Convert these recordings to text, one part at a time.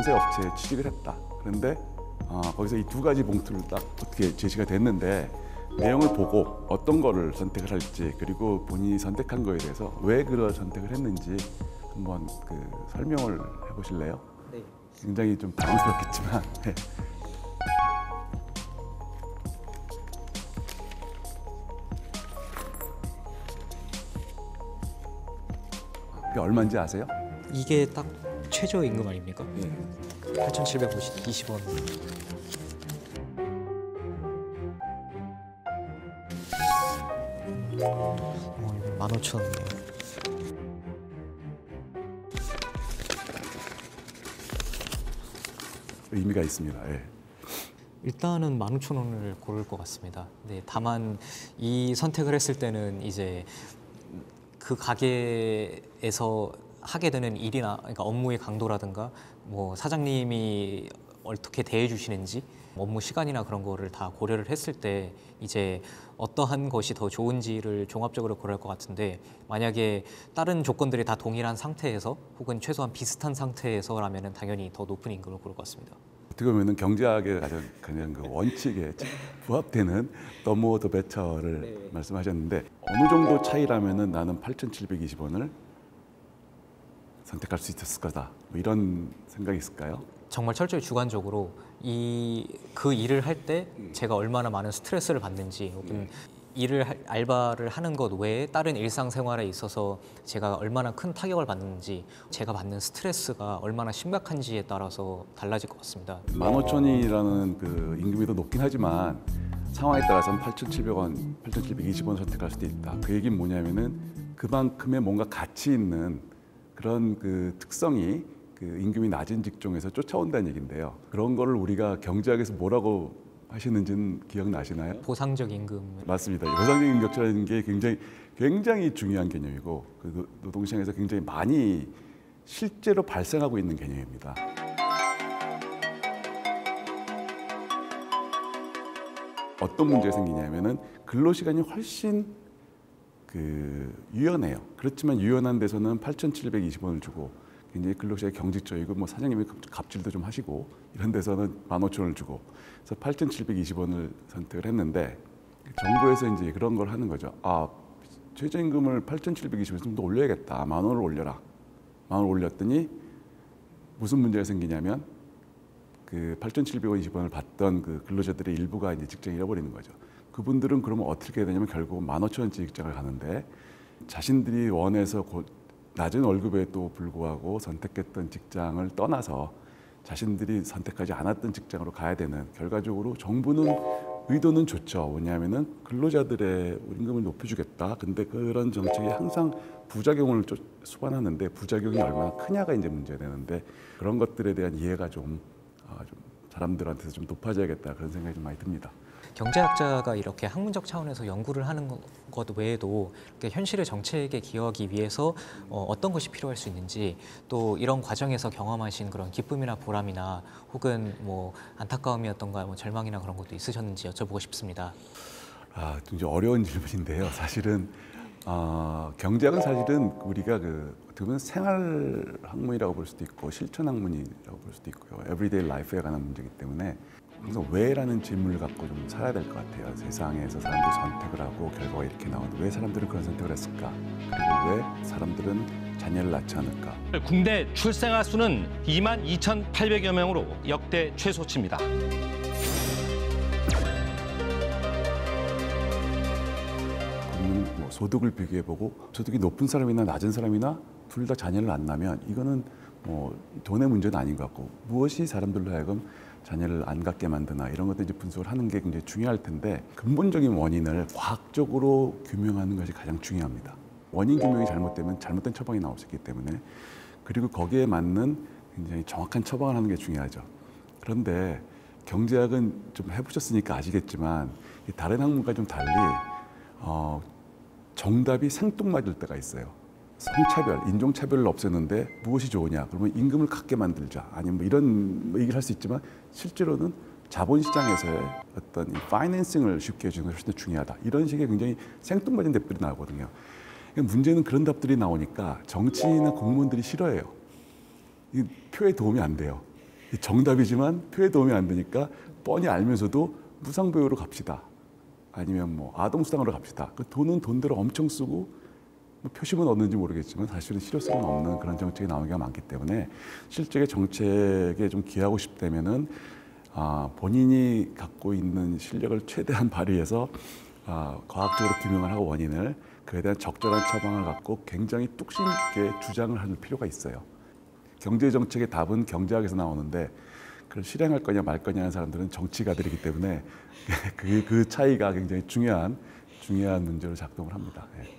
컨설턴시 업체에 취직을 했다. 그런데 거기서 이 두 가지 봉투를 딱 어떻게 제시가 됐는데 내용을 보고 어떤 거를 선택을 할지 그리고 본인이 선택한 거에 대해서 왜 그런 선택을 했는지 한번 설명을 해보실래요? 네. 굉장히 좀 당황스럽겠지만 네. 그게 얼마인지 아세요? 이게 딱 최저임금 아닙니까? 네. 8,720원. 이거 15,000원이네요. 의미가 있습니다. 예. 일단은 15,000원을 고를 것 같습니다. 네, 다만 이 선택을 했을 때는 이제 그 가게에서 하게 되는 일이나 그러니까 업무의 강도라든가 뭐 사장님이 어떻게 대해 주시는지 업무 시간이나 그런 거를 다 고려를 했을 때 이제 어떠한 것이 더 좋은지를 종합적으로 고려할 것 같은데 만약에 다른 조건들이 다 동일한 상태에서 혹은 최소한 비슷한 상태에서라면은 당연히 더 높은 임금을 고를 것 같습니다. 어떻게 보면 경제학의 가장 그 원칙에 부합되는 더 모어 더 베터를 네. 말씀하셨는데 어느 정도 차이라면은 나는 8,720원을 선택할 수 있었을 거다. 뭐 이런 생각이 있을까요? 정말 철저히 주관적으로 그 일을 할 때 제가 얼마나 많은 스트레스를 받는지 혹은 알바를 하는 것 외에 다른 일상생활에 있어서 제가 얼마나 큰 타격을 받는지 제가 받는 스트레스가 얼마나 심각한지에 따라서 달라질 것 같습니다. 15,000원이라는 그 임금이 더 높긴 하지만 상황에 따라서는 8,700원, 8,720원 선택할 수도 있다. 그 얘기는 뭐냐면은 그만큼의 뭔가 가치 있는 그런 그 특성이 그 임금이 낮은 직종에서 쫓아온다는 얘기인데요. 그런 거를 우리가 경제학에서 뭐라고 하시는지는 기억나시나요? 보상적 임금. 맞습니다. 보상적 임금격차라는 게 굉장히 중요한 개념이고 그 노동시장에서 굉장히 많이 실제로 발생하고 있는 개념입니다. 어떤 문제가 생기냐면은 근로시간이 훨씬 유연해요. 그렇지만 유연한 데서는 8,720원을 주고 굉장히 근로시간이 경직적이고 뭐 사장님이 갑질도 좀 하시고 이런 데서는 15,000원을 주고 그래서 8,720원을 선택을 했는데 정부에서 이제 그런 걸 하는 거죠. 최저임금을 8,720원 좀 더 올려야겠다. 10,000원을 올려라. 10,000원 올렸더니 무슨 문제가 생기냐면 그 8,720원을 받던 그 근로자들의 일부가 이제 직장을 잃어버리는 거죠. 그분들은 그러면 어떻게 되냐면 결국 15,000원짜리 직장을 가는데 자신들이 원해서 낮은 월급에도 불구하고 선택했던 직장을 떠나서 자신들이 선택하지 않았던 직장으로 가야 되는 결과적으로 정부는 의도는 좋죠. 뭐냐면은 근로자들의 임금을 높여주겠다. 근데 그런 정책이 항상 부작용을 수반하는데 부작용이 얼마나 크냐가 이제 문제가 되는데 그런 것들에 대한 이해가 좀 사람들한테서 좀 높아져야겠다 그런 생각이 좀 많이 듭니다. 경제학자가 이렇게 학문적 차원에서 연구를 하는 것 외에도 이렇게 현실의 정책에 기여하기 위해서 어떤 것이 필요할 수 있는지 또 이런 과정에서 경험하신 그런 기쁨이나 보람이나 혹은 뭐 안타까움이었던가 뭐 절망이나 그런 것도 있으셨는지 여쭤보고 싶습니다. 좀 어려운 질문인데요. 사실은 경제학은 사실은 우리가 어떻게 보면 생활 학문이라고 볼 수도 있고 실천 학문이라고 볼 수도 있고요. 에브리데이 라이프에 관한 문제이기 때문에 항상 왜라는 질문을 갖고 좀 살아야 될 것 같아요. 세상에서 사람들이 선택을 하고 결과가 이렇게 나오는데 왜 사람들은 그런 선택을 했을까? 그리고 왜 사람들은 자녀를 낳지 않을까? 국내 출생아 수는 22,800여 명으로 역대 최소치입니다. 소득을 비교해보고 소득이 높은 사람이나 낮은 사람이나 둘 다 자녀를 안 낳으면 이거는 돈의 문제는 아닌 것 같고 무엇이 사람들로 하여금 자녀를 안 갖게 만드나 이런 것들 이제 분석을 하는 게 굉장히 중요할 텐데 근본적인 원인을 과학적으로 규명하는 것이 가장 중요합니다. 원인 규명이 잘못되면 잘못된 처방이 나올 수 있기 때문에 그리고 거기에 맞는 굉장히 정확한 처방을 하는 게 중요하죠. 그런데 경제학은 좀 해보셨으니까 아시겠지만 다른 학문과 좀 달리 정답이 생뚱맞을 때가 있어요. 성차별, 인종차별을 없애는데 무엇이 좋으냐? 그러면 임금을 갖게 만들자. 아니면 뭐 이런 얘기를 할 수 있지만 실제로는 자본시장에서의 어떤 이 파이낸싱을 쉽게 해주는 것이 훨씬 더 중요하다. 이런 식의 굉장히 생뚱맞은 답들이 나오거든요. 문제는 그런 답들이 나오니까 정치인이나 공무원들이 싫어해요. 이 표에 도움이 안 돼요. 정답이지만 표에 도움이 안 되니까 뻔히 알면서도 무상보유로 갑시다. 아니면 뭐 아동수당으로 갑시다. 그 돈은 돈대로 엄청 쓰고 뭐 표심은 얻는지 모르겠지만 사실은 실효성은 없는 그런 정책이 나오는 경우가 많기 때문에 실제 정책에 좀 기여하고 싶다면은 본인이 갖고 있는 실력을 최대한 발휘해서 과학적으로 규명을 하고 원인을 그에 대한 적절한 처방을 갖고 굉장히 뚝심 있게 주장을 하는 필요가 있어요. 경제 정책의 답은 경제학에서 나오는데 그걸 실행할 거냐 말 거냐 하는 사람들은 정치가들이기 때문에 그 차이가 굉장히 중요한 문제로 작동을 합니다. 예.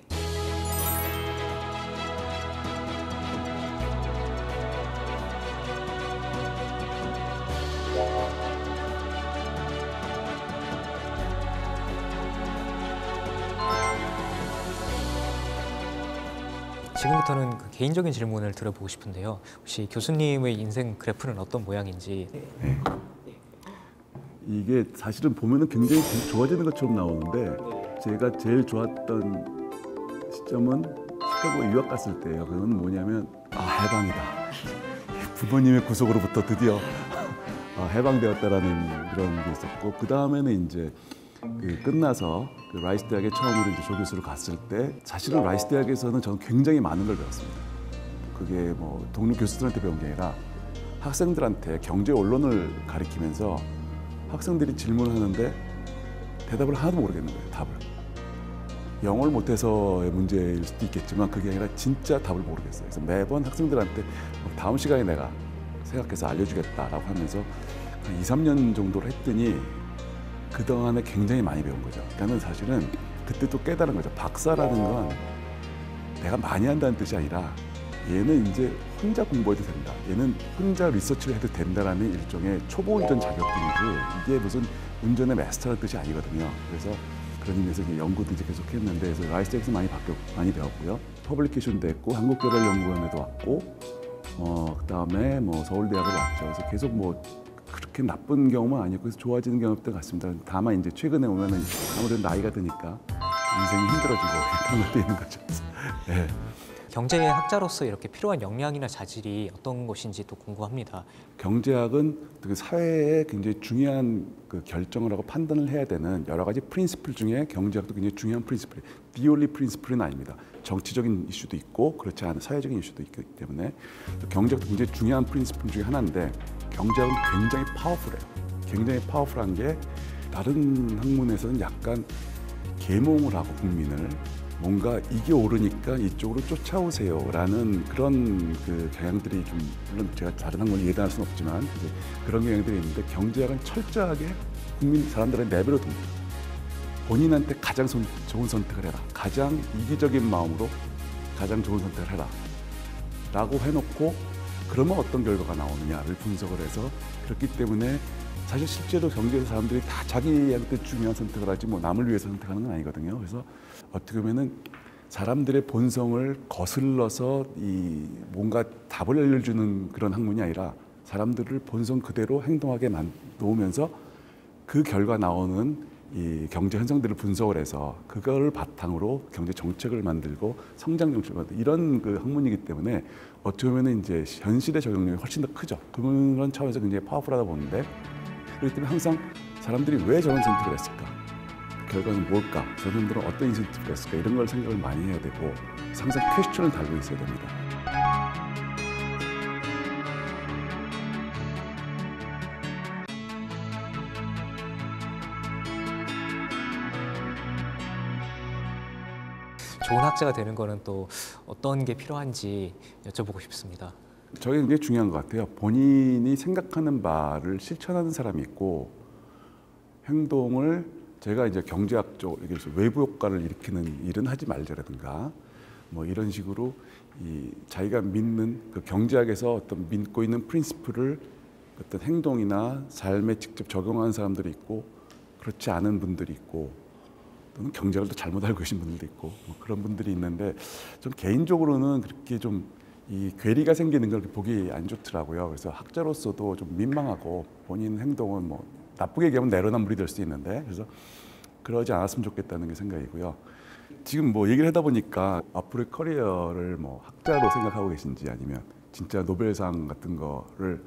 지금부터는 그 개인적인 질문을 들어보고 싶은데요. 혹시 교수님의 인생 그래프는 어떤 모양인지. 네. 이게 사실은 보면은 굉장히 좋아지는 것처럼 나오는데 제가 제일 좋았던 시점은 시카고에 유학 갔을 때예요. 그건 뭐냐면 해방이다. 부모님의 구속으로부터 드디어 해방되었다라는 그런 게 있었고 그 다음에는 이제 끝나서 라이스 대학에 처음으로 이제 조교수로 갔을 때 사실은 라이스 대학에서는 저는 굉장히 많은 걸 배웠습니다. 그게 뭐 동료 교수들한테 배운 게 아니라 학생들한테 경제 언론을 가리키면서 학생들이 질문을 하는데 대답을 하나도 모르겠는 거예요. 답을. 영어를 못해서의 문제일 수도 있겠지만 그게 아니라 진짜 답을 모르겠어요. 그래서 매번 학생들한테 다음 시간에 내가 생각해서 알려주겠다라고 하면서 한 2, 3년 정도를 했더니 그동안에 굉장히 많이 배운 거죠. 그러니까 사실은 그때 또 깨달은 거죠. 박사라는 건 내가 많이 한다는 뜻이 아니라 얘는 이제 혼자 공부해도 된다. 얘는 혼자 리서치를 해도 된다라는 일종의 초보 운전 자격증이지 이게 무슨 운전의 마스터라는 뜻이 아니거든요. 그래서 그런 의미에서 이제 연구도 이제 계속 했는데 그래서 라이스 대학에서 많이 배웠고요. 퍼블리케이션도 했고 한국개발연구원에도 왔고 그다음에 뭐 서울대학을 왔죠. 그래서 계속 뭐 그렇게 나쁜 경험은 아니었고 그래서 좋아지는 경험도 같습니다. 다만 이제 최근에 오면은 아무래도 나이가 드니까 인생이 힘들어지고 그런 것도 있는 거죠. 네. 경제학자로서 이렇게 필요한 역량이나 자질이 어떤 것인지 또 궁금합니다. 경제학은 그 사회에 굉장히 중요한 그 결정을 하고 판단을 해야 되는 여러 가지 프린시플 중에 경제학도 굉장히 중요한 프린시플, the only 프린시플은 아닙니다. 정치적인 이슈도 있고 그렇지 않은 사회적인 이슈도 있기 때문에 경제학도 굉장히 중요한 프린시플 중에 하나인데 경제학은 굉장히 파워풀해요. 굉장히 파워풀한 게 다른 학문에서는 약간 계몽을 하고 국민을 뭔가 이게 옳으니까 이쪽으로 쫓아오세요라는 그런 그 경향들이 좀 물론 제가 다른 학문을 예단할 수는 없지만 그런 경향들이 있는데 경제학은 철저하게 국민 사람들의 내버려 둡니다. 본인한테 가장 좋은 선택을 해라. 가장 이기적인 마음으로 가장 좋은 선택을 해라. 라고 해놓고 그러면 어떤 결과가 나오느냐를 분석을 해서 그렇기 때문에 사실 실제로 경제에서 사람들이 다 자기한테 중요한 선택을 하지 뭐 남을 위해서 선택하는 건 아니거든요. 그래서 어떻게 보면은 사람들의 본성을 거슬러서 이 뭔가 답을 알려주는 그런 학문이 아니라 사람들을 본성 그대로 행동하게 놓으면서 그 결과 나오는 이 경제 현상들을 분석을 해서 그걸 바탕으로 경제 정책을 만들고 성장 정책을 만들고 이런 그 학문이기 때문에 어떻게 보면은 이제 현실의 적용력이 훨씬 더 크죠. 그런 차원에서 굉장히 파워풀하다 보는데 그렇기 때문에 항상 사람들이 왜 저런 선택을 했을까? 결과는 뭘까? 저 사람들은 어떤 인센티브를 했을까? 이런 걸 생각을 많이 해야 되고 항상 퀘스천을 달고 있어야 됩니다. 좋은 학자가 되는 거는 또 어떤 게 필요한지 여쭤보고 싶습니다. 저게 굉장히 중요한 것 같아요. 본인이 생각하는 바를 실천하는 사람이 있고 행동을 제가 이제 경제학적 외부 효과를 일으키는 일은 하지 말자라든가 뭐 이런 식으로 이 자기가 믿는 그 경제학에서 어떤 믿고 있는 프린시플을 어떤 행동이나 삶에 직접 적용하는 사람들이 있고 그렇지 않은 분들이 있고 또는 경제학을 또 잘못 알고 계신 분들도 있고 뭐 그런 분들이 있는데 좀 개인적으로는 그렇게 좀 이 괴리가 생기는 걸 보기 안 좋더라고요. 그래서 학자로서도 좀 민망하고 본인 행동은 뭐 나쁘게 얘기하면 내로남불이 될 수 있는데 그래서 그러지 않았으면 좋겠다는 게 생각이고요. 지금 뭐 얘기를 하다 보니까 앞으로의 커리어를 뭐 학자로 생각하고 계신지 아니면 진짜 노벨상 같은 거를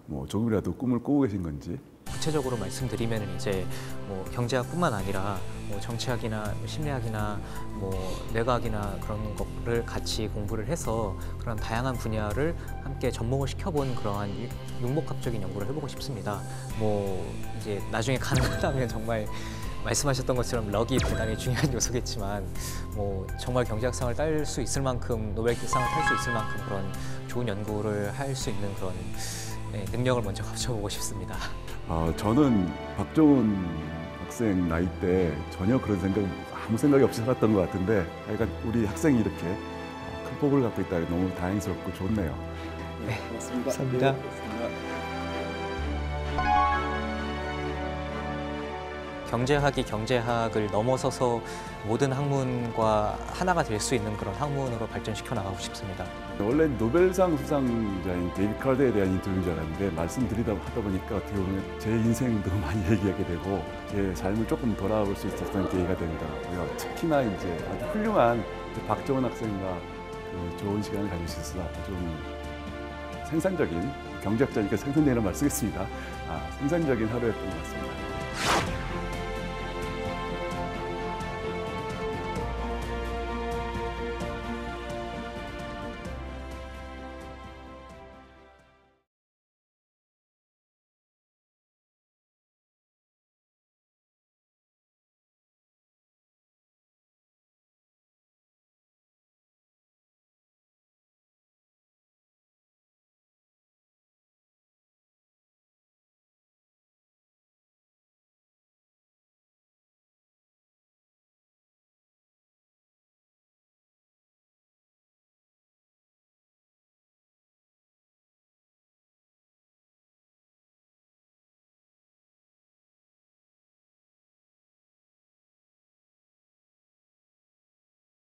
뭐 조금이라도 꿈을 꾸고 계신 건지. 구체적으로 말씀드리면 이제 뭐 경제학뿐만 아니라 뭐 정치학이나 심리학이나 뭐 뇌과학이나 그런 거를 같이 공부를 해서 그런 다양한 분야를 함께 접목을 시켜본 그러한 융목학적인 연구를 해보고 싶습니다. 뭐 이제 나중에 가능하다면 정말 말씀하셨던 것처럼 럭이 대단히 중요한 요소겠지만 뭐 정말 경제학상을 딸 수 있을 만큼 노벨상을 탈 수 있을 만큼 그런 좋은 연구를 할 수 있는 그런 능력을 먼저 갖춰보고 싶습니다. 저는 박정훈 학생 나이 때 전혀 그런 아무 생각이 없이 살았던 것 같은데, 약간 우리 학생이 이렇게 큰 폭을 갖고 있다니 너무 다행스럽고 좋네요. 네, 고맙습니다. 감사합니다. 네, 고맙습니다. 경제학이 경제학을 넘어서서 모든 학문과 하나가 될 수 있는 그런 학문으로 발전시켜 나가고 싶습니다. 원래 노벨상 수상자인 데이비드 칼드에 대한 인터뷰인 줄 알았는데, 말씀드리다 하다 보니까 어떻게 보면 제 인생도 많이 얘기하게 되고 제 삶을 조금 돌아볼 수 있었던 계기가 되더라고요. 특히나 이제 아주 훌륭한 박정훈 학생과 좋은 시간을 가질 수 있어서 좀 생산적인, 경제학자니까 생산적이라는 말 쓰겠습니다. 생산적인 하루였던 것 같습니다.